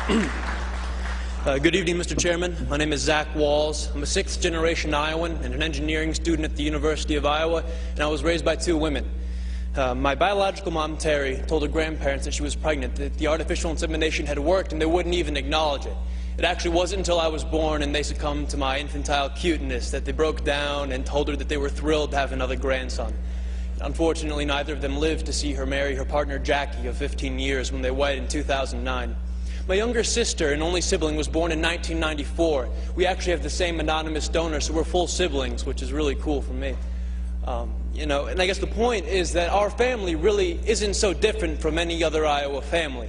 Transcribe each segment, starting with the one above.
Good evening, Mr. Chairman. My name is Zach Walls. I'm a sixth-generation Iowan and an engineering student at the University of Iowa, and I was raised by two women. My biological mom, Terry, told her grandparents that she was pregnant, that the artificial insemination had worked, and they wouldn't even acknowledge it. It actually wasn't until I was born and they succumbed to my infantile cuteness that they broke down and told her that they were thrilled to have another grandson. Unfortunately, neither of them lived to see her marry her partner, Jackie, of 15 years when they wed in 2009. My younger sister and only sibling was born in 1994. We actually have the same anonymous donor, so we're full siblings, which is really cool for me. And I guess the point is that our family really isn't so different from any other Iowa family.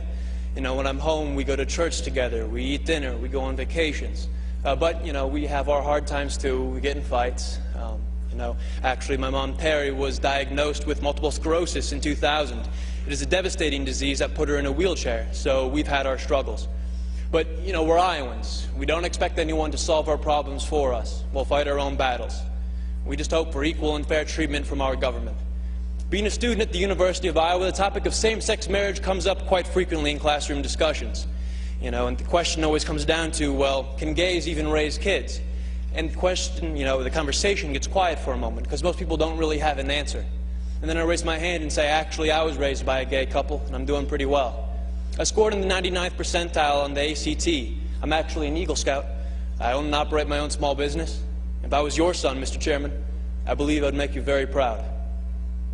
When I'm home, we go to church together, we eat dinner, we go on vacations. But we have our hard times too. We get in fights. Actually, my mom, Terry, was diagnosed with multiple sclerosis in 2000. It is a devastating disease that put her in a wheelchair, so we've had our struggles. But, we're Iowans. We don't expect anyone to solve our problems for us. We'll fight our own battles. We just hope for equal and fair treatment from our government. Being a student at the University of Iowa, the topic of same-sex marriage comes up quite frequently in classroom discussions. And the question always comes down to, well, can gays even raise kids? And the conversation gets quiet for a moment because most people don't really have an answer. And then I raise my hand and say, actually, I was raised by a gay couple, and I'm doing pretty well. I scored in the 99th percentile on the ACT. I'm actually an Eagle Scout. I own and operate my own small business. If I was your son, Mr. Chairman, I believe I would make you very proud.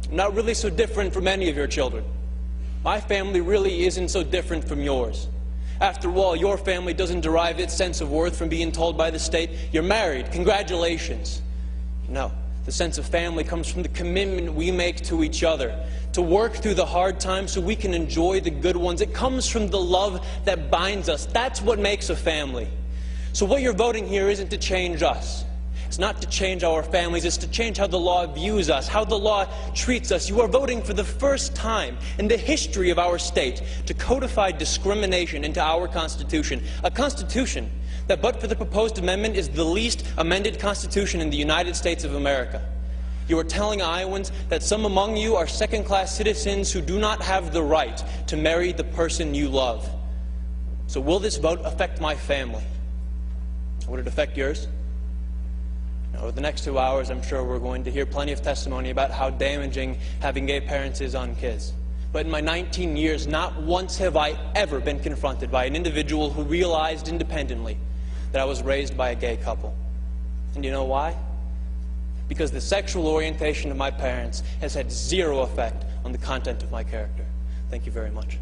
I'm not really so different from any of your children. My family really isn't so different from yours. After all, your family doesn't derive its sense of worth from being told by the state, you're married, congratulations. No, the sense of family comes from the commitment we make to each other, to work through the hard times so we can enjoy the good ones. It comes from the love that binds us. That's what makes a family. So what you're voting here isn't to change us. It's not to change our families, it's to change how the law views us, how the law treats us. You are voting for the first time in the history of our state to codify discrimination into our Constitution. A Constitution that, but for the proposed amendment, is the least amended Constitution in the United States of America. You are telling Iowans that some among you are second-class citizens who do not have the right to marry the person you love. So will this vote affect my family? Would it affect yours? Over the next 2 hours, I'm sure we're going to hear plenty of testimony about how damaging having gay parents is on kids. But in my 19 years, not once have I ever been confronted by an individual who realized independently that I was raised by a gay couple. And you know why? Because the sexual orientation of my parents has had zero effect on the content of my character. Thank you very much.